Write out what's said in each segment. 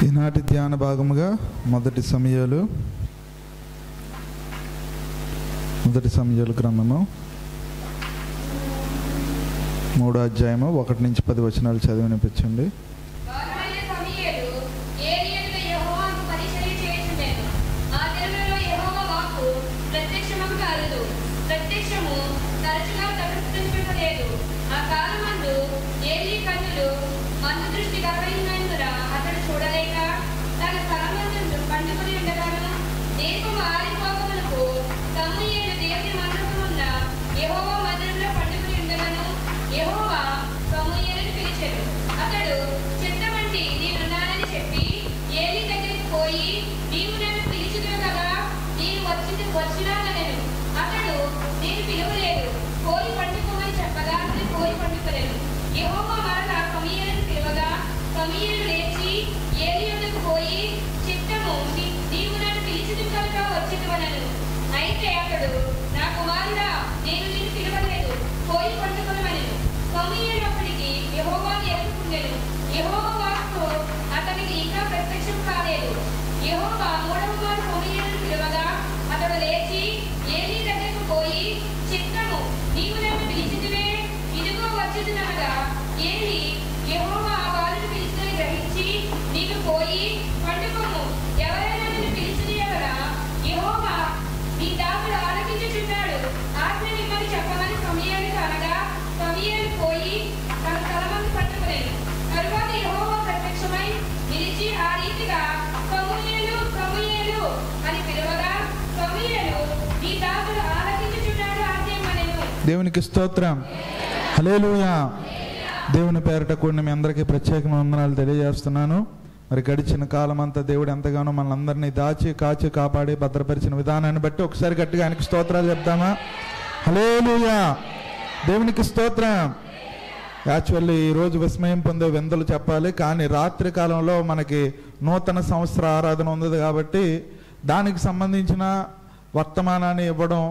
ఈనాటి ధ్యాన భాగముగా మొదటి సమయాలు గ్రంథము 3వ అధ్యాయము 1 నుంచి 10 వచనాలు చదివి వినిపించండి. దేవునికి స్తోత్రం. హల్లెలూయా. దేవుని పేరట కూడిన మీ అందరికీ ప్రత్యేకమైన వందనాలు తెలియజేస్తున్నాను. మరి గడిచిన కాలం అంతా దేవుడు ఎంతగానో మనందరినీ దాచి కాచి కాపాడి భద్రపరిచిన విధానాన్ని బట్టి ఒకసారి గట్టిగా ఆయనకి స్తోత్రాలు చెప్తామా? హల్లెలూయా. దేవునికి స్తోత్రం. యాక్చువల్లీ ఈరోజు విస్మయం పొందే విందులు చెప్పాలి, కానీ రాత్రి కాలంలో మనకి నూతన సంవత్సర ఆరాధన ఉంది కాబట్టి దానికి సంబంధించిన వర్తమానాన్ని ఇవ్వడం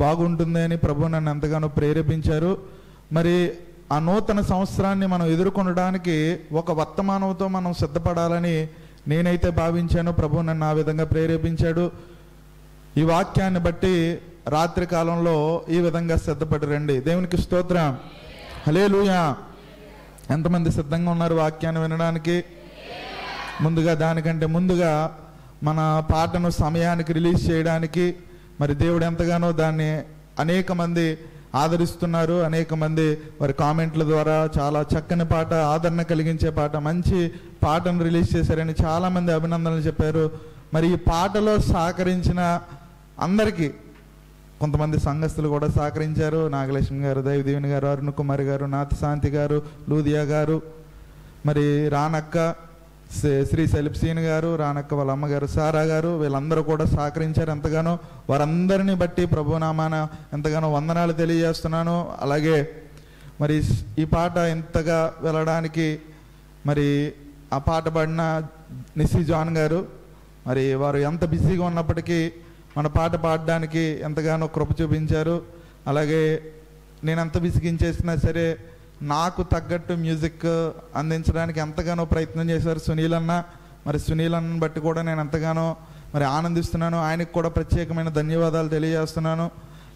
బాగుంటుంది అని ప్రభు నన్ను ఎంతగానో ప్రేరేపించారు. మరి ఆ నూతన సంవత్సరాన్ని మనం ఎదుర్కొనడానికి ఒక వర్తమానంతో మనం సిద్ధపడాలని నేనైతే భావించాను. ప్రభు నన్ను ఆ విధంగా ప్రేరేపించాడు. ఈ వాక్యాన్ని బట్టి రాత్రి కాలంలో ఈ విధంగా సిద్ధపడి రండి. దేవునికి స్తోత్రం. హల్లెలూయా. ఎంతమంది సిద్ధంగా ఉన్నారు వాక్యాన్ని వినడానికి? దానికంటే ముందుగా మన పాటను సమయానికి రిలీజ్ చేయడానికి మరి దేవుడు ఎంతగానో దాన్ని అనేక మంది ఆదరిస్తున్నారు. అనేక మంది వారి కామెంట్ల ద్వారా చాలా చక్కని పాట, ఆదరణ కలిగించే పాట, మంచి పాటను రిలీజ్ చేశారని చాలామంది అభినందనలు చెప్పారు. మరి ఈ పాటలో సహకరించిన అందరికీ కొంతమంది సంఘస్థులు కూడా సహకరించారు. నాగలక్ష్మి గారు, దైవదీవెని గారు, అరుణ్ కుమార్ గారు, నాథశాంతి గారు, లూదియా గారు, మరి రానక్క, శ్రీ సెలిప్సీన్ గారు, రానక్క వాళ్ళ అమ్మగారు సారా గారు, వీళ్ళందరూ కూడా సహకరించారు ఎంతగానో. వారందరినీ బట్టి ప్రభునామాన ఎంతగానో వందనాలు తెలియజేస్తున్నాను. అలాగే మరి ఈ పాట ఎంతగా వెళ్ళడానికి మరి ఆ పాట పాడిన నిస్సి జాన్ గారు, మరి వారు ఎంత బిజీగా ఉన్నప్పటికీ మన పాట పాడడానికి ఎంతగానో కృప చూపించారు. అలాగే నేను ఎంత విసిగించేసినా సరే నాకు తగ్గట్టు మ్యూజిక్ అందించడానికి ఎంతగానో ప్రయత్నం చేశారు సునీల్ అన్న. మరి సునీల్ అన్నని బట్టి కూడా నేను ఎంతగానో మరి ఆనందిస్తున్నాను. ఆయనకు కూడా ప్రత్యేకమైన ధన్యవాదాలు తెలియజేస్తున్నాను.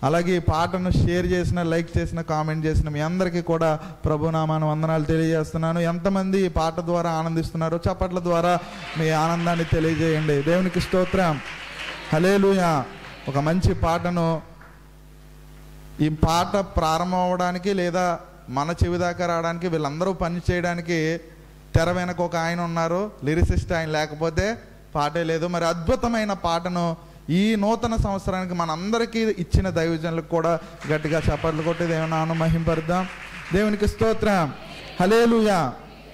అలాగే ఈ పాటను షేర్ చేసిన, లైక్ చేసిన, కామెంట్ చేసిన మీ అందరికీ కూడా ప్రభునామాన వందనాలు తెలియజేస్తున్నాను. ఎంతమంది ఈ పాట ద్వారా ఆనందిస్తున్నారో చప్పట్ల ద్వారా మీ ఆనందాన్ని తెలియజేయండి. దేవునికి స్తోత్రం. హల్లెలూయా. ఒక మంచి పాటను, ఈ పాట ప్రారంభం అవ్వడానికి లేదా మన చెవి దాకా రావడానికి వీళ్ళందరూ పని చేయడానికి తెర వెనక ఒక ఆయన ఉన్నారు, లిరిసిస్ట్. ఆయన లేకపోతే పాటే లేదు. మరి అద్భుతమైన పాటను ఈ నూతన సంవత్సరానికి మనందరికీ ఇచ్చిన దైవజనులకు కూడా గట్టిగా చప్పట్లు కొట్టి దేవుని నామమును మహింపరుద్దాం. దేవునికి స్తోత్రం. హల్లెలూయా.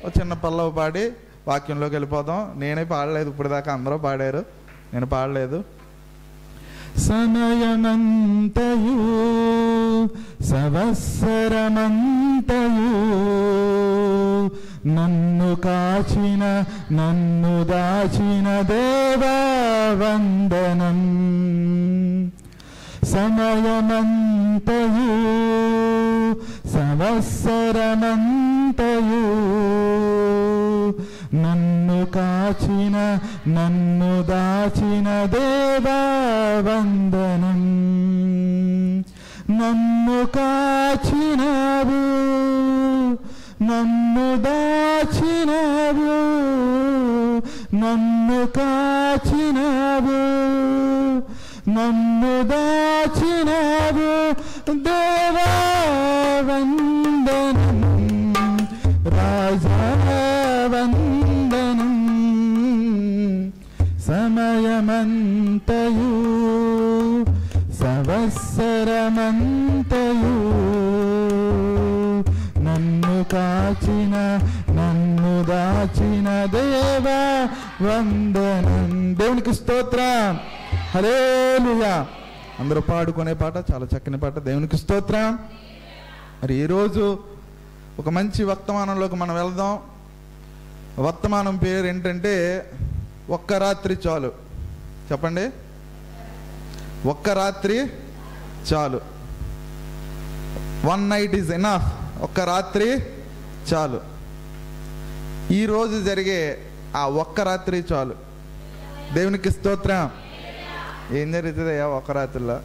ఒక చిన్న పల్లవి పాడి వాక్యంలోకి వెళ్ళిపోదాం. నేనే పాడలేదు, ఇప్పుడు దాకా అందరూ పాడారు, నేను పాడలేదు. సమయమంతయు సంవత్సరమంతయు నన్ను కాచిన, నన్ను దాచిన దేవా వందనం. సమయమంతయు సంవత్సరమంతయు నన్ను కాచిన నన్ను దాచిన దేవా వందనం. నన్ను కాచినావు, నన్ను దాచినావు, నన్ను కాచినావు, నన్ను దాచినావు దేవా వందనం. రాజా వందనం. సమయమంతయు సంవత్సరమంతయు నన్ను కాచిన నన్ను దాచిన దేవా వందనం. దేవునికి స్తోత్రం. హల్లెలూయా. అందరూ పాడుకునే పాట, చాలా చక్కని పాట. దేవునికి స్తోత్రం. మరి ఈరోజు ఒక మంచి వర్తమానంలోకి మనం వెళ్దాం. వర్తమానం పేరు ఏంటంటే ఒక్క రాత్రి చాలు. చెప్పండి, ఒక్క రాత్రి చాలు. 1 night is enough. ఒక్క రాత్రి చాలు. ఈరోజు జరిగే ఆ ఒక్క రాత్రి చాలు. దేవునికి స్తోత్రం. ఏం జరుగుతుందయ్యా ఒక్క రాత్రిలో?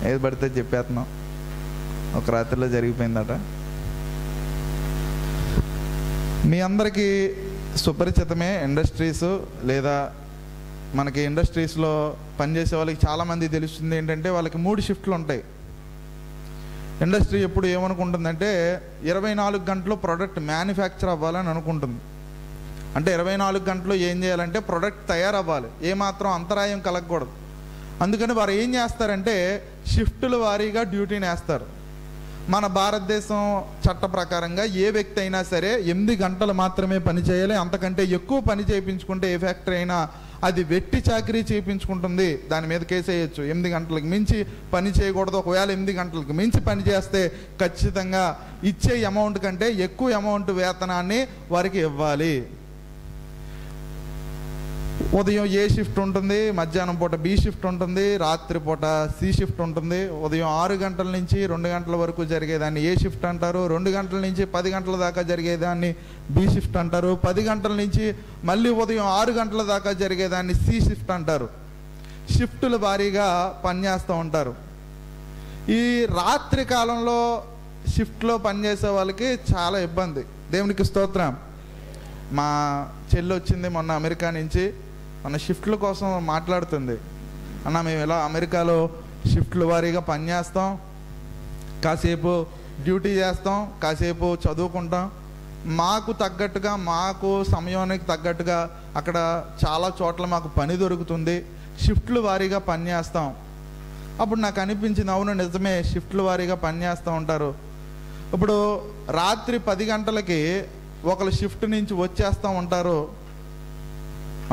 ఏది పడితే చెప్పేస్తున్నాం. ఒక రాత్రిలో జరిగిపోయిందట. మీ అందరికీ సుపరిచితమే ఇండస్ట్రీస్, లేదా మనకి ఇండస్ట్రీస్లో పనిచేసే వాళ్ళకి చాలామంది తెలుస్తుంది ఏంటంటే వాళ్ళకి 3 షిఫ్ట్లు ఉంటాయి. ఇండస్ట్రీ ఎప్పుడు ఏమనుకుంటుందంటే 24 గంటలు ప్రోడక్ట్ మ్యానుఫ్యాక్చర్ అవ్వాలని అనుకుంటుంది. అంటే 24 గంటలు ఏం చేయాలంటే ప్రోడక్ట్ తయారవ్వాలి, ఏమాత్రం అంతరాయం కలగకూడదు. అందుకని వారు ఏం చేస్తారంటే షిఫ్టుల వారీగా డ్యూటీని వేస్తారు. మన భారతదేశం చట్ట ప్రకారంగా ఏ వ్యక్తి అయినా సరే 8 గంటలు మాత్రమే పని చేయాలి. అంతకంటే ఎక్కువ పని చేయించుకుంటే ఏ ఫ్యాక్టరీ అయినా అది వెట్టి చాకరీ చేయించుకుంటుంది, దాని మీద కేసు వేయచ్చు. 8 గంటలకు మించి పని చేయకూడదు. ఒకవేళ 8 గంటలకు మించి పని చేస్తే ఖచ్చితంగా ఇచ్చే అమౌంట్ కంటే ఎక్కువ అమౌంట్ వేతనాన్ని వారికి ఇవ్వాలి. ఉదయం ఏ షిఫ్ట్ ఉంటుంది, మధ్యాహ్నం పూట బి షిఫ్ట్ ఉంటుంది, రాత్రి పూట సి షిఫ్ట్ ఉంటుంది. ఉదయం 6 గంటల నుంచి 2 గంటల వరకు జరిగేదాన్ని ఏ షిఫ్ట్ అంటారు. 2 గంటల నుంచి 10 గంటల దాకా జరిగేదాన్ని బి షిఫ్ట్ అంటారు. 10 గంటల నుంచి మళ్ళీ ఉదయం 6 గంటల దాకా జరిగేదాన్ని సి షిఫ్ట్ అంటారు. షిఫ్టుల భారీగా పనిచేస్తూ ఉంటారు. ఈ రాత్రి కాలంలో షిఫ్ట్లో పనిచేసే వాళ్ళకి చాలా ఇబ్బంది. దేవునికి స్తోత్రం. మా చెల్లి వచ్చింది మొన్న అమెరికా నుంచి. మన షిఫ్ట్ల కోసం మాట్లాడుతుంది. అన్న మేము ఇలా అమెరికాలో షిఫ్ట్ల వారీగా పనిచేస్తాం, కాసేపు డ్యూటీ చేస్తాం, కాసేపు చదువుకుంటాం. మాకు తగ్గట్టుగా, మాకు సమయానికి తగ్గట్టుగా అక్కడ చాలా చోట్ల మాకు పని దొరుకుతుంది. షిఫ్ట్ల వారీగా పనిచేస్తాం. అప్పుడు నాకు అనిపించింది, అవును నిజమే, షిఫ్ట్ల వారీగా పనిచేస్తూ ఉంటారు. ఇప్పుడు రాత్రి 10 గంటలకి ఒకళ్ళు షిఫ్ట్ నుంచి వచ్చేస్తూ ఉంటారు.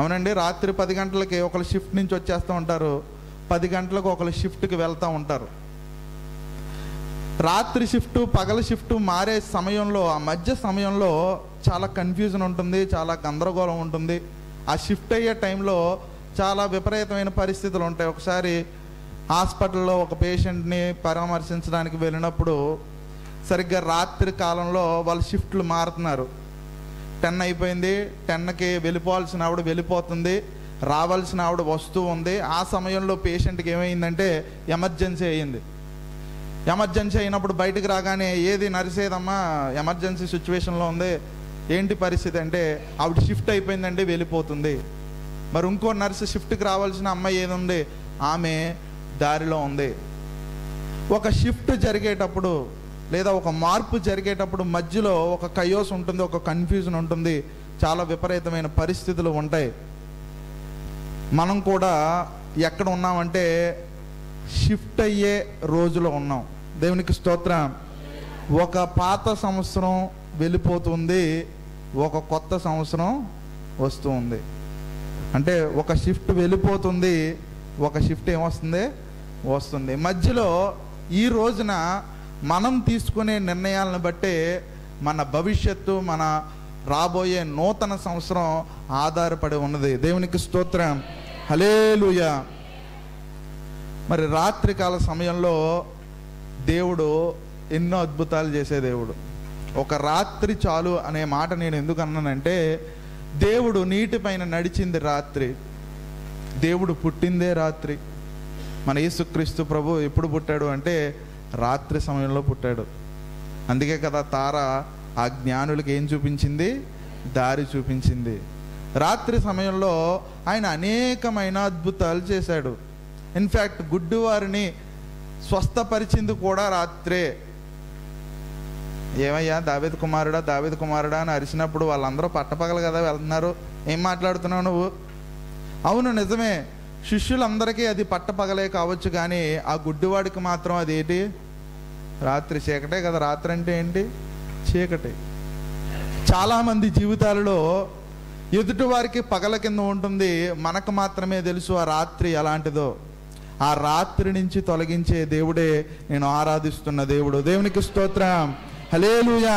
అవునండి, రాత్రి 10 గంటలకి ఒకళ్ళు షిఫ్ట్ నుంచి వచ్చేస్తూ ఉంటారు. 10 గంటలకు ఒకళ్ళు షిఫ్ట్కి వెళ్తూ ఉంటారు. రాత్రి షిఫ్ట్ పగల షిఫ్ట్ మారే సమయంలో, ఆ మధ్య సమయంలో చాలా కన్ఫ్యూజన్ ఉంటుంది, చాలా గందరగోళం ఉంటుంది. ఆ షిఫ్ట్ అయ్యే టైంలో చాలా విపరీతమైన పరిస్థితులు ఉంటాయి. ఒకసారి హాస్పిటల్లో ఒక పేషెంట్ని పరామర్శించడానికి వెళ్ళినప్పుడు సరిగ్గా రాత్రి కాలంలో వాళ్ళ షిఫ్ట్లు మారుతున్నారు. 10 అయిపోయింది, 10కి వెళ్ళిపోవాల్సిన ఆవిడ వెళ్ళిపోతుంది, రావాల్సిన ఆవిడ వస్తూ ఉంది. ఆ సమయంలో పేషెంట్కి ఏమైందంటే ఎమర్జెన్సీ అయ్యింది. ఎమర్జెన్సీ అయినప్పుడు బయటకు రాగానే, ఏది నర్సేదమ్మా ఎమర్జెన్సీ సిచ్యువేషన్లో ఉంది, ఏంటి పరిస్థితి అంటే, ఆవిడ షిఫ్ట్ అయిపోయిందండి వెళ్ళిపోతుంది. మరి ఇంకో నర్సు షిఫ్ట్కి రావాల్సిన అమ్మాయి ఏది ఉంది, ఆమె దారిలో ఉంది. ఒక షిఫ్ట్ జరిగేటప్పుడు లేదా ఒక మార్పు జరిగేటప్పుడు మధ్యలో ఒక కయోస్ ఉంటుంది, ఒక కన్ఫ్యూజన్ ఉంటుంది, చాలా విపరీతమైన పరిస్థితులు ఉంటాయి. మనం కూడా ఎక్కడ ఉన్నామంటే షిఫ్ట్ అయ్యే రోజులో ఉన్నాం. దేవునికి స్తోత్రం. ఒక పాత సంవత్సరం వెళ్ళిపోతుంది, ఒక కొత్త సంవత్సరం వస్తూ ఉంది. అంటే ఒక షిఫ్ట్ వెళ్ళిపోతుంది, ఒక షిఫ్ట్ ఏమొస్తుంది వస్తుంది. మధ్యలో ఈ రోజున మనం తీసుకునే నిర్ణయాలను బట్టే మన భవిష్యత్తు, మన రాబోయే నూతన సంవత్సరం ఆధారపడి ఉన్నది. దేవునికి స్తోత్రం. హల్లెలూయా. మరి రాత్రికాల సమయంలో దేవుడు ఎన్నో అద్భుతాలు చేసే దేవుడు. ఒక రాత్రి చాలు అనే మాట నేను ఎందుకు అన్నానంటే, దేవుడు నీటిపైన నడిచింది రాత్రి, దేవుడు పుట్టిందే రాత్రి. మన యేసుక్రీస్తు ప్రభు ఎప్పుడు పుట్టాడు అంటే రాత్రి సమయంలో పుట్టాడు. అందుకే కదా తార ఆ జ్ఞానులకి ఏం చూపించింది? దారి చూపించింది. రాత్రి సమయంలో ఆయన అనేకమైన అద్భుతాలు చేశాడు. ఇన్ఫ్యాక్ట్ గుడ్డివారిని స్వస్థపరిచింది కూడా రాత్రే. ఏమయ్యా దావీదు కుమారుడా, దావీదు కుమారుడా అని అరిచినప్పుడు వాళ్ళందరూ పట్టపగలు కదా వెళ్తున్నారు, ఏం మాట్లాడుతున్నావు నువ్వు? అవును నిజమే, శిష్యులందరికీ అది పట్టపగలే కావచ్చు, కానీ ఆ గుడ్డివాడికి మాత్రం అదేంటి? రాత్రి చీకటే కదా. రాత్రి అంటే ఏంటి? చీకటి. చాలామంది జీవితాలలో ఎదుటివారికి పగల కింద ఉంటుంది, మనకు మాత్రమే తెలుసు ఆ రాత్రి ఎలాంటిదో. ఆ రాత్రి నుంచి తొలగించే దేవుడే నేను ఆరాధిస్తున్న దేవుడు. దేవునికి స్తోత్రం, హల్లెలూయా.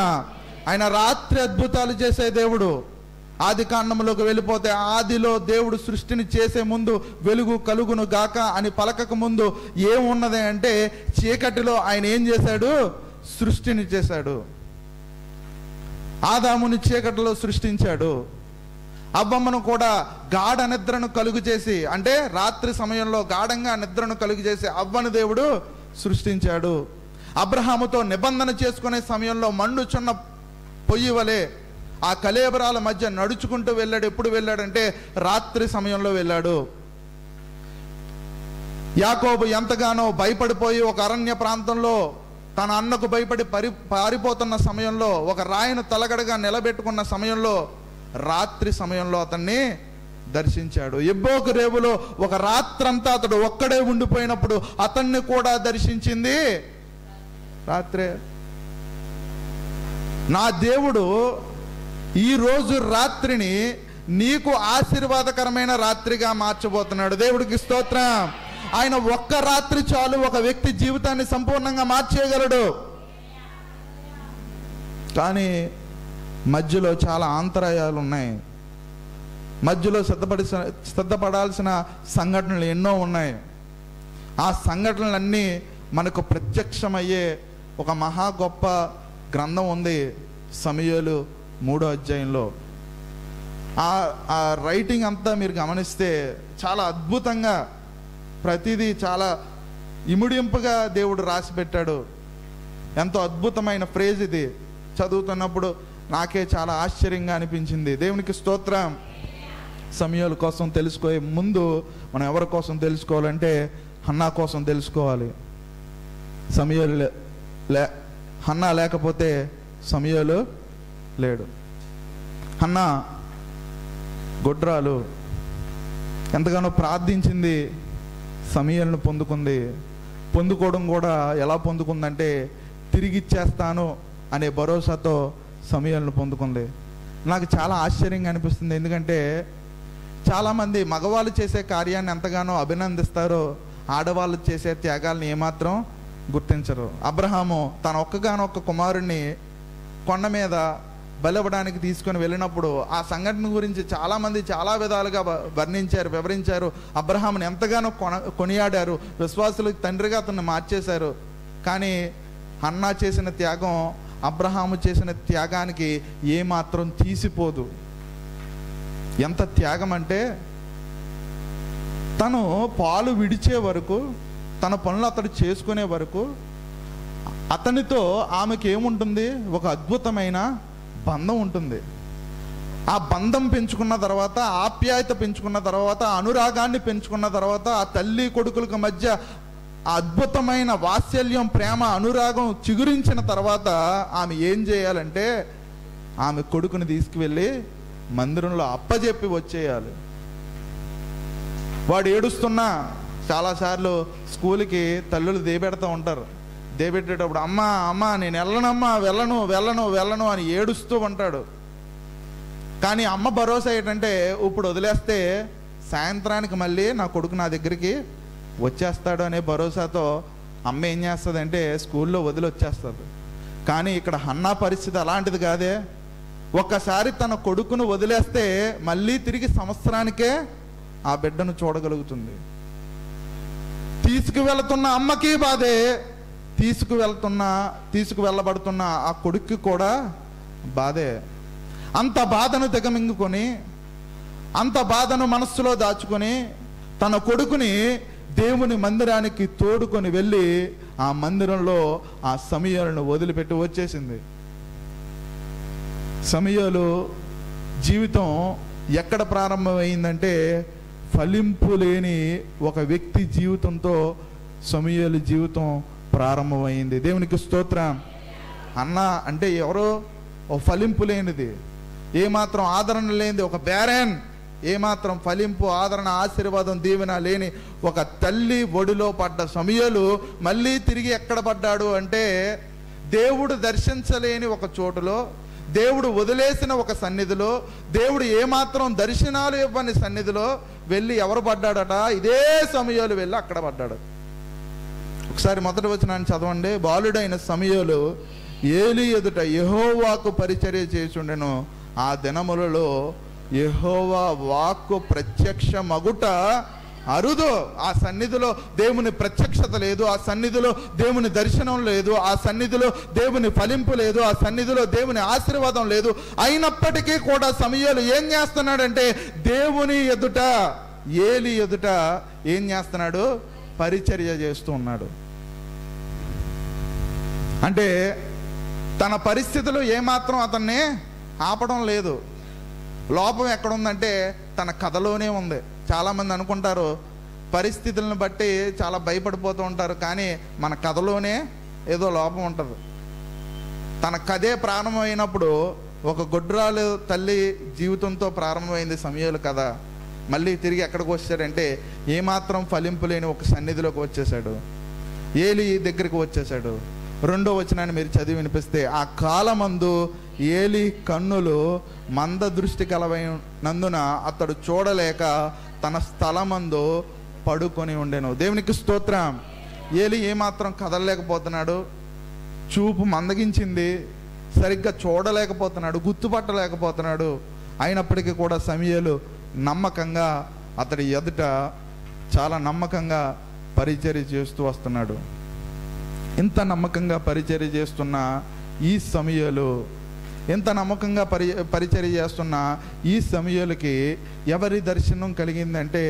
ఆయన రాత్రి అద్భుతాలు చేసే దేవుడు. ఆది కాండంలోకి వెళ్ళిపోతే ఆదిలో దేవుడు సృష్టిని చేసే ముందు వెలుగు కలుగును గాక అని పలకక ముందు ఏమున్నది అంటే చీకటిలో ఆయన ఏం చేశాడు? సృష్టిని చేశాడు. ఆదాముని చీకటిలో సృష్టించాడు. అవ్వమ్మను కూడా గాఢ నిద్రను కలుగు చేసి, అంటే రాత్రి సమయంలో గాఢంగా నిద్రను కలుగు చేసి అవ్వను దేవుడు సృష్టించాడు. అబ్రహాముతో నిబంధన చేసుకునే సమయంలో మండుచున్న పొయ్యి వలె ఆ కళేబరాల మధ్య నడుచుకుంటూ వెళ్ళాడు. ఎప్పుడు వెళ్ళాడంటే రాత్రి సమయంలో వెళ్ళాడు. యాకోబు ఎంతగానో భయపడిపోయి ఒక అరణ్య ప్రాంతంలో తన అన్నకు భయపడి పారిపోతున్న సమయంలో, ఒక రాయిని తలగడగా నిలబెట్టుకున్న సమయంలో రాత్రి సమయంలో అతన్ని దర్శించాడు. ఎబ్బోకు రేవులో ఒక రాత్రంతా అతడు ఒక్కడే ఉండిపోయినప్పుడు అతన్ని కూడా దర్శించింది రాత్రే. నా దేవుడు ఈరోజు రాత్రిని నీకు ఆశీర్వాదకరమైన రాత్రిగా మార్చబోతున్నాడు. దేవుడికి స్తోత్రం. ఆయన ఒక్క రాత్రి చాలు ఒక వ్యక్తి జీవితాన్ని సంపూర్ణంగా మార్చేయగలడు. కానీ మధ్యలో చాలా అంతరాయాలు ఉన్నాయి. మధ్యలో సిద్ధపడాల్సిన సంఘటనలు ఎన్నో ఉన్నాయి. ఆ సంఘటనలన్నీ మనకు ప్రత్యక్షమయ్యే ఒక మహా గొప్ప గ్రంథం ఉంది, సమూయేలు 3వ అధ్యాయంలో. ఆ రైటింగ్ అంతా మీరు గమనిస్తే చాలా అద్భుతంగా ప్రతిదీ చాలా ఇముడింపుగా దేవుడు రాసి పెట్టాడు. ఎంతో అద్భుతమైన ఫ్రేజ్ ఇది. చదువుతున్నప్పుడు నాకే చాలా ఆశ్చర్యంగా అనిపించింది. దేవునికి స్తోత్రం. సమూయేలు కోసం తెలుసుకోే ముందు మనం ఎవరి కోసం తెలుసుకోవాలంటే హన్నా కోసం తెలుసుకోవాలి. సమూయేలు హన్నా లేకపోతే సమూయేలు లేడు. హన్నా గొడ్రాలు ఎంతగానో ప్రార్థించింది, సమూయేలును పొందుకుంది. పొందుకోవడం కూడా ఎలా పొందుకుందంటే తిరిగిచ్చేస్తాను అనే భరోసాతో సమూయేలును పొందుకుంది. నాకు చాలా ఆశ్చర్యంగా అనిపిస్తుంది. ఎందుకంటే చాలామంది మగవాళ్ళు చేసే కార్యాన్ని ఎంతగానో అభినందిస్తారో ఆడవాళ్ళు చేసే త్యాగాలను ఏమాత్రం గుర్తించరు. అబ్రహాము తన ఒక్కగానొక్క కుమారుణ్ణి కొండ మీద బలివ్వడానికి తీసుకొని వెళ్ళినప్పుడు ఆ సంఘటన గురించి చాలామంది చాలా విధాలుగా వివరించారు. అబ్రహాముని ఎంతగానో కొనియాడారు. విశ్వాసులకు తండ్రిగా అతన్ని మార్చేశారు. కానీ హన్నా చేసిన త్యాగం అబ్రహాము చేసిన త్యాగానికి ఏమాత్రం తీసిపోదు. ఎంత త్యాగం అంటే తను పాలు విడిచే వరకు, తన పనులు అతడు చేసుకునే వరకు అతనితో ఆమెకి ఏముంటుంది? ఒక అద్భుతమైన బంధం ఉంటుంది. ఆ బంధం పెంచుకున్న తర్వాత, ఆప్యాయత పెంచుకున్న తర్వాత, అనురాగాన్ని పెంచుకున్న తర్వాత, ఆ తల్లి కొడుకులకు మధ్య అద్భుతమైన వాత్సల్యం, ప్రేమ, అనురాగం చిగురించిన తర్వాత ఆమె ఏం చేయాలంటే ఆమె కొడుకుని తీసుకువెళ్ళి మందిరంలో అప్పజెప్పి వచ్చేయాలి. వాడు ఏడుస్తున్నా, చాలాసార్లు స్కూల్కి తల్లులు దేబెడతా ఉంటారు. దేబెట్టేటప్పుడు అమ్మా అమ్మా నేను వెళ్ళనమ్మా, వెళ్ళను వెళ్ళను వెళ్ళను అని ఏడుస్తూ ఉంటాడు. కానీ అమ్మ భరోసా ఏంటంటే ఇప్పుడు వదిలేస్తే సాయంత్రానికి మళ్ళీ నా కొడుకు నా దగ్గరికి వచ్చేస్తాడు అనే భరోసాతో అమ్మ ఏం చేస్తుందంటే స్కూల్లో వదిలి వచ్చేస్తుంది. కానీ ఇక్కడ హన్నా పరిస్థితి అలాంటిది కాదే. ఒక్కసారి తన కొడుకును వదిలేస్తే మళ్ళీ తిరిగి సంవత్సరానికే ఆ బిడ్డను చూడగలుగుతుంది. తీసుకువెళ్తున్న అమ్మకి బాధే, తీసుకువెళ్ళబడుతున్న ఆ కొడుక్కి కూడా బాధే. అంత బాధను దిగమింగుకొని, అంత బాధను మనస్సులో దాచుకొని తన కొడుకుని దేవుని మందిరానికి తోడుకొని వెళ్ళి ఆ మందిరంలో ఆ సమూయేలును వదిలిపెట్టి వచ్చేసింది. సమూయేలు జీవితం ఎక్కడ ప్రారంభమైందంటే ఫలింపు లేని ఒక వ్యక్తి జీవితంతో సమూయేలు జీవితం ప్రారంభమైంది. దేవునికి స్తోత్రం. అన్న అంటే ఎవరో ఓ ఫలింపు లేనిది, ఏమాత్రం ఆదరణ లేనిది, ఒక బ్యారెన్, ఏమాత్రం ఫలింపు, ఆదరణ, ఆశీర్వాదం, దీవెన లేని ఒక తల్లి ఒడిలో పడ్డ సమూయేలు మళ్ళీ తిరిగి ఎక్కడ పడ్డాడు అంటే దేవుడు దర్శించలేని ఒక చోటులో, దేవుడు వదిలేసిన ఒక సన్నిధిలో, దేవుడు ఏమాత్రం దర్శనాలు ఇవ్వని సన్నిధిలో వెళ్ళి ఎవరు పడ్డాడట? ఇదే సమూయేలు వెళ్ళి అక్కడ పడ్డాడు. ఒకసారి మొదటి వచనాన్ని చదవండి. బాలుడైన సమూయేలు ఏలీ ఎదుట యెహోవాకు పరిచర్య చేసుండెను. ఆ దినములలో యెహోవా వాక్కు ప్రత్యక్ష మగుట అరుదు. ఆ సన్నిధిలో దేవుని ప్రత్యక్షత లేదు, ఆ సన్నిధిలో దేవుని దర్శనం లేదు, ఆ సన్నిధిలో దేవుని ఫలింపు లేదు, ఆ సన్నిధిలో దేవుని ఆశీర్వాదం లేదు. అయినప్పటికీ కూడా సమూయేలు ఏం చేస్తున్నాడంటే దేవుని ఎదుట, ఏలీ ఎదుట ఏం చేస్తున్నాడు? పరిచర్య చేస్తూ ఉన్నాడు. అంటే తన పరిస్థితులు ఏమాత్రం అతన్ని ఆపడం లేదు. లోపం ఎక్కడుందంటే తన కథలోనే ఉంది. చాలామంది అనుకుంటారు, పరిస్థితులను బట్టి చాలా భయపడిపోతూ ఉంటారు, కానీ మన కథలోనే ఏదో లోపం ఉంటుంది. తన కథే ప్రారంభమైనప్పుడు ఒక గొడ్రాలు తల్లి జీవితంతో ప్రారంభమైంది సమూయేలు కథ. మళ్ళీ తిరిగి ఎక్కడికి వచ్చాడంటే ఏమాత్రం ఫలింపు లేని ఒక సన్నిధిలోకి వచ్చేసాడు, ఏలీ దగ్గరికి వచ్చేసాడు. 2వ వచనాన్ని మీరు చదివి వినిపిస్తే, ఆ కాలమందు ఏలీ కన్నులు మంద దృష్టి కలవైనందున అతడు చూడలేక తన స్థలమందు పడుకొని ఉండెను. దేవునికి స్తోత్రం. ఏలీ ఏమాత్రం కదలలేకపోతున్నాడు, చూపు మందగించింది, సరిగ్గా చూడలేకపోతున్నాడు, గుర్తుపట్టలేకపోతున్నాడు. అయినప్పటికీ కూడా సమూయేలు నమ్మకంగా అతడి ఎదుట చాలా నమ్మకంగా పరిచర్య చేస్తూ వస్తున్నాడు. ఇంత నమ్మకంగా పరిచర్య చేస్తున్న ఈ సమూయేలు, ఎంత నమ్మకంగా పరిచర్య చేస్తున్న ఈ సమూయేలుకి ఎవరి దర్శనం కలిగిందంటే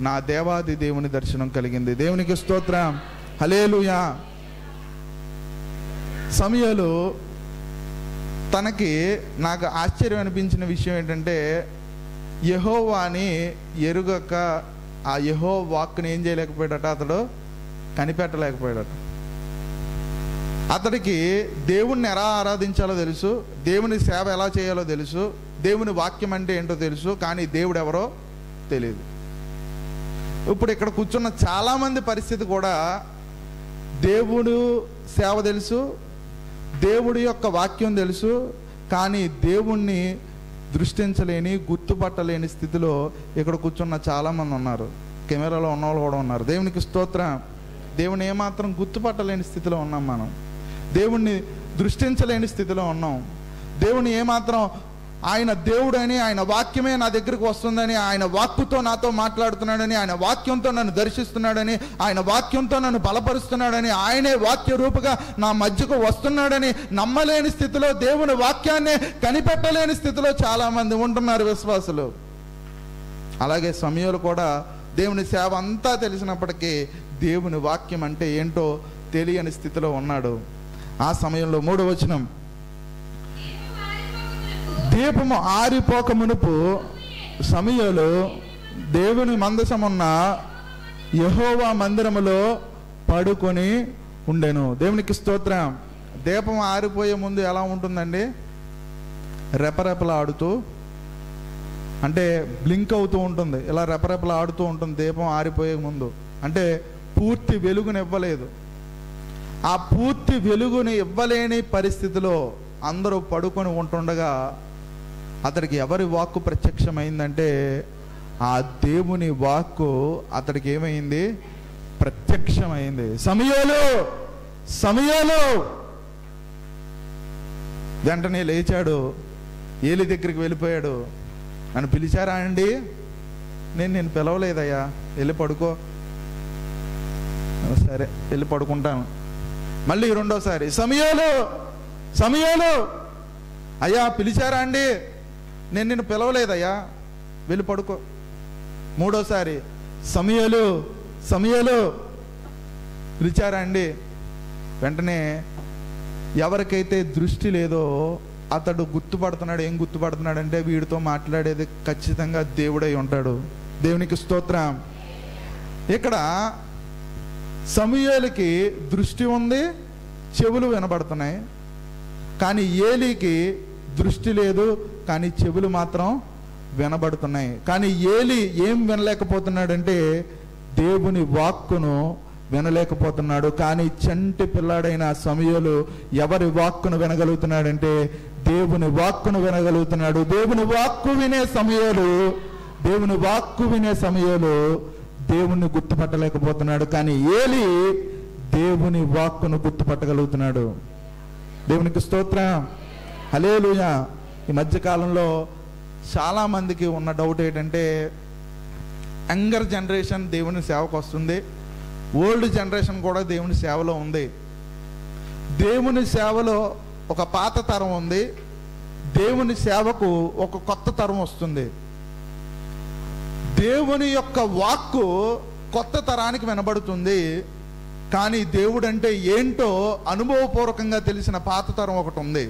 నా దేవాది దేవుని దర్శనం కలిగింది. దేవునికి స్తోత్రం, హల్లెలూయా. సమూయేలు తనకి, నాకు ఆశ్చర్యం అనిపించిన విషయం ఏంటంటే యెహోవాని ఎరుగక ఆ యెహోవా వాక్కుని ఏం చేయలేకపోయాడట? అతడు కనిపెట్టలేకపోయాడట. అతడికి దేవుణ్ణి ఎలా ఆరాధించాలో తెలుసు, దేవుని సేవ ఎలా చేయాలో తెలుసు, దేవుని వాక్యం అంటే ఏంటో తెలుసు, కానీ దేవుడు ఎవరో తెలియదు. ఇప్పుడు ఇక్కడ కూర్చున్న చాలామంది పరిస్థితి కూడా దేవుడు సేవ తెలుసు, దేవుడి యొక్క వాక్యం తెలుసు, కానీ దేవుణ్ణి దృష్టించలేని, గుర్తుపట్టలేని స్థితిలో ఇక్కడ కూర్చున్న చాలామంది ఉన్నారు. కెమెరాలో ఉన్నవాళ్ళు కూడా ఉన్నారు. దేవునికి స్తోత్రం. దేవుని ఏమాత్రం గుర్తుపట్టలేని స్థితిలో ఉన్నాం మనం. దేవుణ్ణి దృష్టించలేని స్థితిలో ఉన్నాం. దేవుని ఏమాత్రం ఆయన దేవుడని, ఆయన వాక్యమే నా దగ్గరికి వస్తుందని, ఆయన వాక్కుతో నాతో మాట్లాడుతున్నాడని, ఆయన వాక్యంతో నన్ను దర్శిస్తున్నాడని, ఆయన వాక్యంతో నన్ను బలపరుస్తున్నాడని, ఆయనే వాక్య రూపంగా నా మధ్యకు వస్తున్నాడని నమ్మలేని స్థితిలో, దేవుని వాక్యాన్ని కనిపెట్టలేని స్థితిలో చాలామంది ఉంటున్నారు విశ్వాసులు. అలాగే సమూయేలు కూడా దేవుని సేవ అంతా తెలిసినప్పటికీ దేవుని వాక్యం అంటే ఏంటో తెలియని స్థితిలో ఉన్నాడు. ఆ సమయంలో 3వ వచనం, దీపము ఆరిపోక మునుపు సమూయేలు దేవుని మందసమున్న యెహోవా మందిరములో పడుకొని ఉండెను. దేవునికి స్తోత్రం. దీపం ఆరిపోయే ముందు ఎలా ఉంటుందండి? రెపరెపలా ఆడుతూ, అంటే బ్లింక్ అవుతూ ఉంటుంది, ఇలా రెపరెపలా ఆడుతూ ఉంటుంది దీపం ఆరిపోయే ముందు. అంటే పూర్తి వెలుగునివ్వలేదు. ఆ పూర్తి వెలుగుని ఇవ్వలేని పరిస్థితిలో అందరూ పడుకొని ఉంటుండగా అతడికి ఎవరి వాక్కు ప్రత్యక్షమైందంటే ఆ దేవుని వాక్కు అతడికి ఏమైంది? ప్రత్యక్షమైంది. సమూయేలు, సమూయేలు. వెంటనే లేచాడు, ఏలీ దగ్గరికి వెళ్ళిపోయాడు. నన్ను పిలిచారా అండి? నేను పిలవలేదయ్యా, వెళ్ళి పడుకో. సరే వెళ్ళి పడుకుంటాను. మళ్ళీ 2వసారి, సమూయేలు, సమూయేలు. అయ్యా పిలిచారా అండి? నేను నిన్ను పిలవలేదయ్యా, వెళ్ళి పడుకో. మూడోసారి సమూయేలు సమూయేలు పిలిచారా అండి? వెంటనే ఎవరికైతే దృష్టి లేదో అతడు గుర్తుపడుతున్నాడు. ఏం గుర్తుపడుతున్నాడు అంటే వీడితో మాట్లాడేది ఖచ్చితంగా దేవుడై ఉంటాడు. దేవునికి స్తోత్రం. ఇక్కడ సమూయేలుకి దృష్టి ఉంది, చెవులు వినబడుతున్నాయి. కానీ ఏలీకి దృష్టి లేదు, కానీ చెవులు మాత్రం వినబడుతున్నాయి. కానీ ఏలీ ఏం వినలేకపోతున్నాడంటే దేవుని వాక్కును వినలేకపోతున్నాడు. కానీ చంటి పిల్లాడైన సమూయేలు ఎవరి వాక్కును వినగలుగుతున్నాడంటే దేవుని వాక్కును వినగలుగుతున్నాడు. దేవుని వాక్కు వినే సమూయేలు దేవుణ్ణి గుర్తుపట్టలేకపోతున్నాడు. కానీ ఏలీ దేవుని వాక్కును గుర్తుపట్టగలుగుతున్నాడు. దేవునికి స్తోత్రం, హల్లెలూయా. ఈ మధ్యకాలంలో చాలా మందికి ఉన్న డౌట్ ఏంటంటే యంగర్ జనరేషన్ దేవుని సేవకు వస్తుంది, ఓల్డ్ జనరేషన్ కూడా దేవుని సేవలో ఉంది. దేవుని సేవలో ఒక పాత తరం ఉంది, దేవుని సేవకు ఒక కొత్త తరం వస్తుంది. దేవుని యొక్క వాక్కు కొత్త తరానికి వినబడుతుంది, కానీ దేవుడు అంటే ఏంటో అనుభవపూర్వకంగా తెలిసిన పాత తరం ఒకటి ఉంది.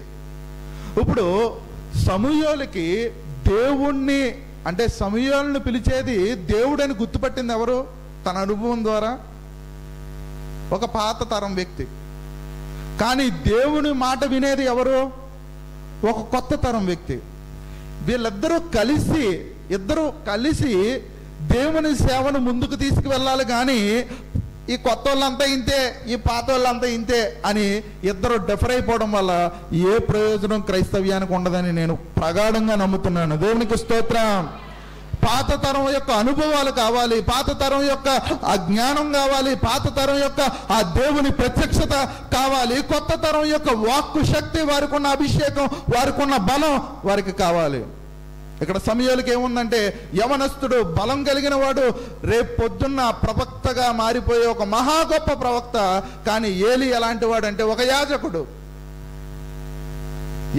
ఇప్పుడు సమూయేలుకి దేవుణ్ణి అంటే సమూయేలును పిలిచేది దేవుడని గుర్తుపట్టింది ఎవరు? తన అనుభవం ద్వారా ఒక పాత తరం వ్యక్తి. కానీ దేవుని మాట వినేది ఎవరు? ఒక కొత్త తరం వ్యక్తి. వీళ్ళిద్దరూ కలిసి దేవుని సేవను ముందుకు తీసుకువెళ్ళాలి. కానీ ఈ కొత్త వాళ్ళంతా ఇంతే, ఈ పాత వాళ్ళంతా ఇంతే అని ఇద్దరు డిఫర్ అయిపోవడం వల్ల ఏ ప్రయోజనం క్రైస్తవ్యానికి ఉండదని నేను ప్రగాఢంగా నమ్ముతున్నాను. దేవునికి స్తోత్రం. పాత తరం యొక్క అనుభవాలు కావాలి, పాత తరం యొక్క ఆ జ్ఞానం కావాలి, పాత తరం యొక్క ఆ దేవుని ప్రత్యక్షత కావాలి, కొత్త తరం యొక్క వాక్కు శక్తి, వారికి ఉన్న అభిషేకం, వారికి ఉన్న బలం వారికి కావాలి. ఇక్కడ సమూయేలుకి ఏముందంటే యవనస్తుడు, బలం కలిగిన వాడు, రేపు పొద్దున్న ప్రవక్తగా మారిపోయే ఒక మహా గొప్ప ప్రవక్త. కానీ ఏలీ ఎలాంటి వాడు అంటే ఒక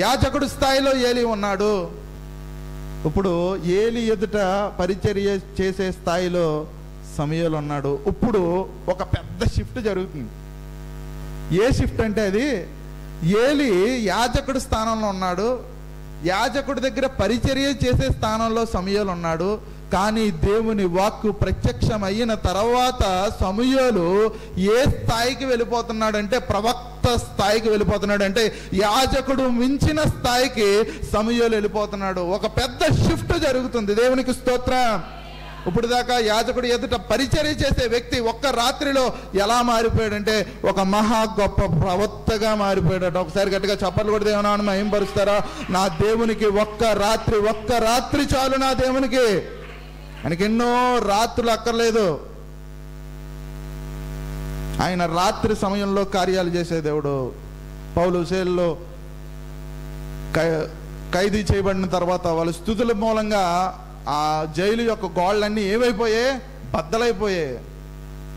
యాజకుడు స్థాయిలో ఏలీ ఉన్నాడు. ఇప్పుడు ఏలీ ఎదుట పరిచర్య చేసే స్థాయిలో సమూయేలు ఉన్నాడు. ఇప్పుడు ఒక పెద్ద షిఫ్ట్ జరుగుతుంది. ఏ షిఫ్ట్ అంటే అది ఏలీ యాజకుడి స్థానంలో ఉన్నాడు, యాజకుడి దగ్గర పరిచర్య చేసే స్థానంలో సమూయేలు ఉన్నాడు. కానీ దేవుని వాక్కు ప్రత్యక్షం అయిన తర్వాత సమూయేలు ఏ స్థాయికి వెళ్ళిపోతున్నాడంటే ప్రవక్త స్థాయికి వెళ్ళిపోతున్నాడు. అంటే యాజకుడు మించిన స్థాయికి సమూయేలు వెళ్ళిపోతున్నాడు. ఒక పెద్ద షిఫ్ట్ జరుగుతుంది. దేవునికి స్తోత్రం. ఇప్పుడు దాకా యాజకుడు ఎదుట పరిచర్య చేసే వ్యక్తి ఒక్క రాత్రిలో ఎలా మారిపోయాడంటే ఒక మహా గొప్ప ప్రవక్తగా మారిపోయాడు. ఒకసారి గట్టిగా చప్పట్లు కూడా దేవుని మహిమపరుస్తారా? నా దేవునికి ఒక్క రాత్రి చాలు. నా దేవునికి ఆయనకి ఎన్నో రాత్రులు అక్కర్లేదు. ఆయన రాత్రి సమయంలో కార్యాలు చేసే దేవుడు. పౌలు శైలిలో ఖైదీ చేయబడిన తర్వాత వాళ్ళ స్తుతుల మూలంగా ఆ జైలు యొక్క గోళ్ళన్నీ ఏమైపోయాయి? బద్దలైపోయాయి.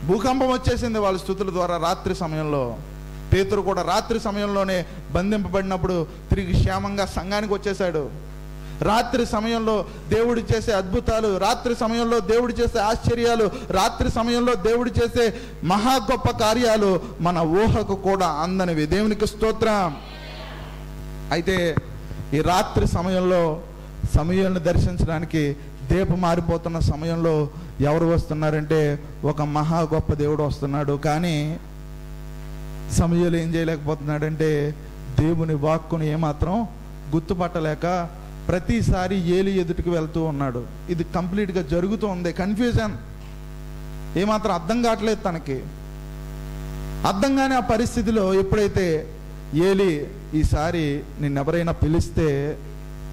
భూకంపం వచ్చేసింది వాళ్ళ స్తుతుల ద్వారా. రాత్రి సమయంలో పేతురు కూడా రాత్రి సమయంలోనే బంధింపబడినప్పుడు తిరిగి క్షేమంగా సంఘానికి వచ్చేసాడు. రాత్రి సమయంలో దేవుడు చేసే అద్భుతాలు, రాత్రి సమయంలో దేవుడు చేసే ఆశ్చర్యాలు, రాత్రి సమయంలో దేవుడు చేసే మహా గొప్ప కార్యాలు మన ఊహకు కూడా అందనివి. దేవునికి స్తోత్రం. అయితే ఈ రాత్రి సమయంలో సమూయేలును దర్శించడానికి దీపం మారిపోతున్న సమయంలో ఎవరు వస్తున్నారంటే ఒక మహా గొప్ప దేవుడు వస్తున్నాడు. కానీ సమూయేలు ఏం చేయలేకపోతున్నాడంటే దేవుని వాక్కును ఏమాత్రం గుర్తుపట్టలేక ప్రతిసారి ఏలీ ఎదుటికి వెళ్తూ ఉన్నాడు. ఇది కంప్లీట్గా జరుగుతూ ఉంది. కన్ఫ్యూజన్, ఏమాత్రం అర్థం కావట్లేదు తనకి. అర్థం కాని ఆ పరిస్థితిలో ఎప్పుడైతే ఏలీ ఈసారి నిన్నెవరైనా పిలిస్తే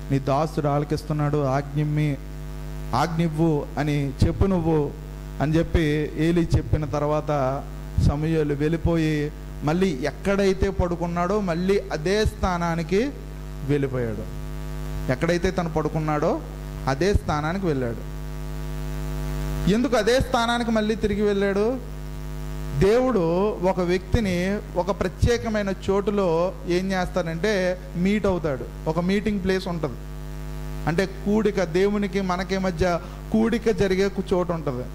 నీ దాసుడు ఆలకిస్తున్నాడు, ఆజ్ఞివ్వు అని చెప్పు నువ్వు అని చెప్పి ఏలీ చెప్పిన తర్వాత సమూయేలు వెళ్ళిపోయి మళ్ళీ ఎక్కడైతే పడుకున్నాడో మళ్ళీ అదే స్థానానికి వెళ్ళిపోయాడు. ఎక్కడైతే తను పడుకున్నాడో అదే స్థానానికి వెళ్ళాడు. ఎందుకు అదే స్థానానికి మళ్ళీ తిరిగి వెళ్ళాడు? దేవుడు ఒక వ్యక్తిని ఒక ప్రత్యేకమైన చోటులో ఏం చేస్తాడంటే మీట్ అవుతాడు. ఒక మీటింగ్ ప్లేస్ ఉంటుంది, అంటే కూడిక, దేవునికి మనకి మధ్య కూడిక జరిగే చోటు ఉంటుంది.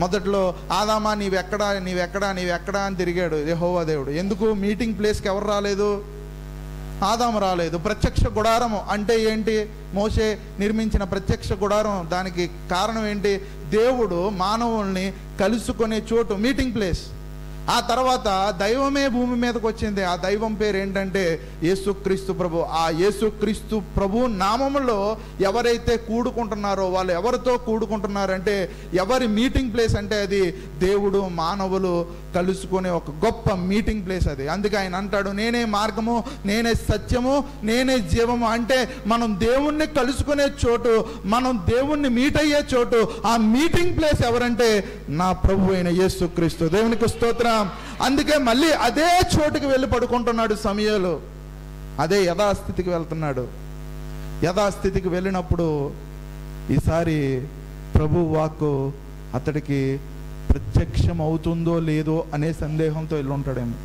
మొదట్లో ఆదామా నీవెక్కడా నీవెక్కడా నీవెక్కడా అని తిరిగాడు యెహోవా దేవుడు. ఎందుకు? మీటింగ్ ప్లేస్కి ఎవరు రాలేదు? ఆదాము రాలేదు. ప్రత్యక్ష గుడారము అంటే ఏంటి? మోషే నిర్మించిన ప్రత్యక్ష గుడారం. దానికి కారణం ఏంటి? దేవుడు మానవుల్ని కలుసుకునే చోటు, మీటింగ్ ప్లేస్. ఆ తర్వాత దైవమే భూమి మీదకి వచ్చింది. ఆ దైవం పేరు ఏంటంటే యేసుక్రీస్తు ప్రభు. ఆ యేసుక్రీస్తు ప్రభు నామములో ఎవరైతే కూడుకుంటున్నారో వాళ్ళు ఎవరితో కూడుకుంటున్నారంటే ఎవరి మీటింగ్ ప్లేస్ అంటే అది దేవుడు మానవులు కలుసుకునే ఒక గొప్ప మీటింగ్ ప్లేస్ అది. అందుకే ఆయన అంటాడు, నేనే మార్గము, నేనే సత్యము, నేనే జీవము. అంటే మనం దేవుణ్ణి కలుసుకునే చోటు, మనం దేవుణ్ణి మీట్ అయ్యే చోటు, ఆ మీటింగ్ ప్లేస్ ఎవరంటే నా ప్రభు అయిన యేసుక్రీస్తు. దేవునికి స్తోత్రం. అందుకే మళ్ళీ అదే చోటుకి వెళ్ళి పడుకుంటున్నాడు సమూయేలు. అదే యథాస్థితికి వెళ్తున్నాడు. యథాస్థితికి వెళ్ళినప్పుడు ఈసారి ప్రభు వాక్కు అతడికి ప్రత్యక్షం అవుతుందో లేదో అనే సందేహంతో వెళ్ళి ఉంటాడేమో.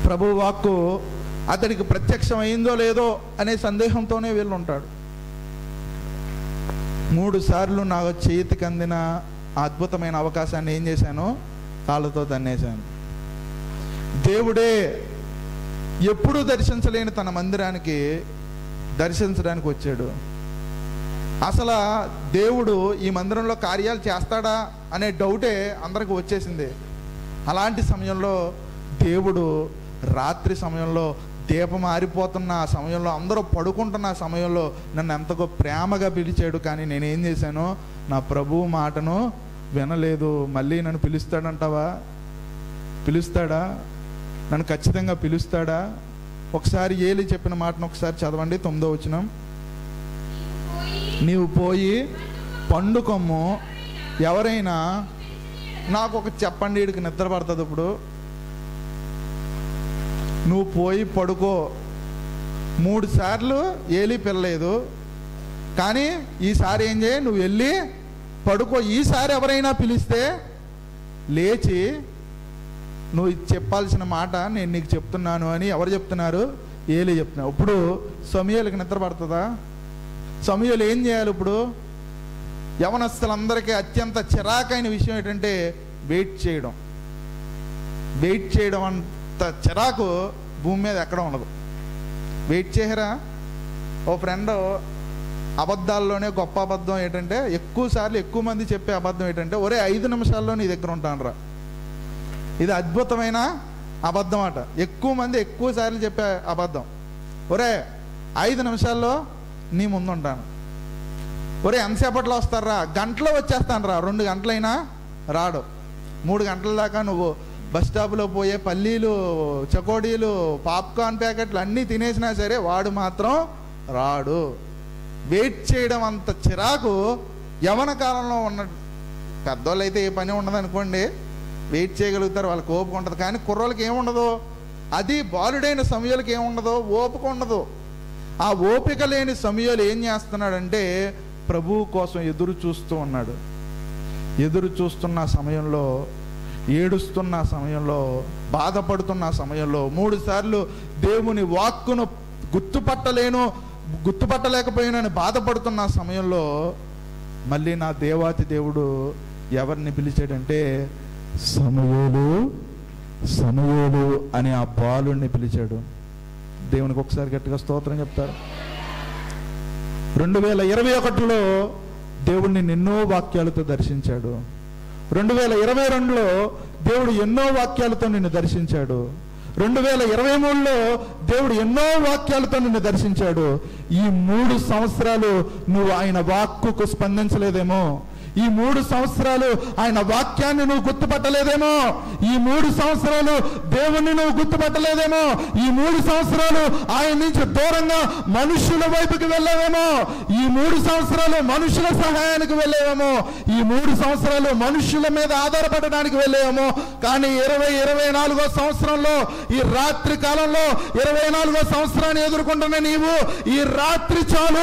ప్రభు వాక్కు అతడికి ప్రత్యక్షం అయిందో లేదో అనే సందేహంతోనే వెళ్ళి ఉంటాడు. 3 సార్లు నా చేతికి అందిన అద్భుతమైన అవకాశాన్ని ఏం చేశాను? కాళ్ళతో తన్నేశాను. దేవుడే ఎప్పుడూ దర్శించలేని తన మందిరానికి దర్శించడానికి వచ్చాడు. అసలు దేవుడు ఈ మందిరంలో కార్యాలు చేస్తాడా అనే డౌటే అందరికి వచ్చేసింది. అలాంటి సమయంలో దేవుడు రాత్రి సమయంలో దీపం ఆరిపోతున్న ఆ సమయంలో, అందరూ పడుకుంటున్న ఆ సమయంలో నన్ను ఎంతగో ప్రేమగా పిలిచాడు. కానీ నేనేం చేశాను? నా ప్రభువు మాటను వినలేదు. మళ్ళీ నన్ను పిలుస్తాడంటావా? పిలుస్తాడా? నన్ను ఖచ్చితంగా పిలుస్తాడా? ఒకసారి ఏలి చెప్పిన మాటను ఒకసారి చదవండి. 9వ వచనం. నీవు పోయి పండుకొమ్ము, ఎవరైనా నాకు ఒక చెప్పండి, వీడికి నిద్ర పడుతుంది. ఇప్పుడు నువ్వు పోయి పడుకో. 3 సార్లు ఏలి పిల్లలేదు, కానీ ఈసారి ఏం చేయి? నువ్వు వెళ్ళి పడుకో. ఈసారి ఎవరైనా పిలిస్తే లేచి నువ్వు చెప్పాల్సిన మాట నేను నీకు చెప్తున్నాను అని ఎవరు చెప్తున్నారు? ఏలి చెప్తున్నారు. ఇప్పుడు సమూయేలుకి నిద్ర పడుతుందా? సమూయేలు ఏం చేయాలి ఇప్పుడు? యవనస్తులందరికీ అత్యంత చిరాకైన విషయం ఏంటంటే వెయిట్ చేయడం. వెయిట్ చేయడం అంత చిరాకు భూమి మీద ఎక్కడ ఉండదు. వెయిట్ చేయరా? ఓ ఫ్రెండ్ అబద్ధాల్లోనే గొప్ప అబద్ధం ఏంటంటే, ఎక్కువ మంది చెప్పే అబద్ధం ఏంటంటే, ఒరే 5 నిమిషాల్లో నీ దగ్గర ఉంటానురా. ఇది అద్భుతమైన అబద్ధం అట. ఎక్కువ మంది ఎక్కువసార్లు చెప్పే అబద్ధం. ఒరే 5 నిమిషాల్లో నీ ముందు ఉంటాను. ఒరే ఎంతసేపట్లో వస్తారా? గంటలో వచ్చేస్తాను రా. 2 గంటలైనా రాడు. 3 గంటల దాకా నువ్వు బస్ స్టాప్లో పోయే పల్లీలు, చకోడీలు, పాప్కార్న్ ప్యాకెట్లు అన్నీ తినేసినా సరే వాడు మాత్రం రాడు. వెయిట్ చేయడం అంత చిరాకు యవన కాలంలో ఉన్న పెద్దోళ్ళు అయితే ఏ పని ఉండదు అనుకోండి, వెయిట్ చేయగలుగుతారు, వాళ్ళకి ఓపిక ఉంటుంది. కానీ కుర్రోళ్ళకి ఏముండదు. అది బాలుడైన సమూయేలుకి ఏముండదు, ఓపిక ఉండదు. ఆ ఓపిక లేని సమూయేలు ఏం చేస్తున్నాడంటే ప్రభువు కోసం ఎదురు చూస్తూ ఉన్నాడు. ఎదురు చూస్తున్న సమయంలో, ఏడుస్తున్న సమయంలో, బాధపడుతున్న సమయంలో, 3 సార్లు దేవుని వాక్కును గుర్తుపట్టలేకపోయినని బాధపడుతున్న సమయంలో మళ్ళీ నా దేవాతి దేవుడు ఎవరిని పిలిచాడంటే సమూయేలు, సమూయేలు అని ఆ బాలుడిని పిలిచాడు. దేవునికి ఒకసారి గట్టిగా స్తోత్రం చెప్తారు. 2021లో దేవుడిని ఎన్నో వాక్యాలతో దర్శించాడు. 2022లో దేవుడు ఎన్నో వాక్యాలతో నిన్ను దర్శించాడు. 2023లో దేవుడు ఎన్నో వాక్యాలతో నిన్ను దర్శించాడు. ఈ 3 సంవత్సరాలు నువ్వు ఆయన వాక్కుకు స్పందించలేదేమో. ఈ 3 సంవత్సరాలు ఆయన వాక్యాన్ని నువ్వు గుర్తుపట్టలేదేమో. ఈ 3 సంవత్సరాలు దేవుణ్ణి నువ్వు గుర్తుపట్టలేదేమో. ఈ 3 సంవత్సరాలు ఆయన నుంచి దూరంగా మనుషుల వైపుకి వెళ్ళావేమో. ఈ 3 సంవత్సరాలు మనుషుల సహాయానికి వెళ్ళేవేమో. ఈ 3 సంవత్సరాలు మనుషుల మీద ఆధారపడడానికి వెళ్ళేవేమో. కానీ 2024వ సంవత్సరంలో, ఈ రాత్రి కాలంలో 24వ సంవత్సరాన్ని ఎదుర్కొంటున్న నీవు ఈ రాత్రి చాలు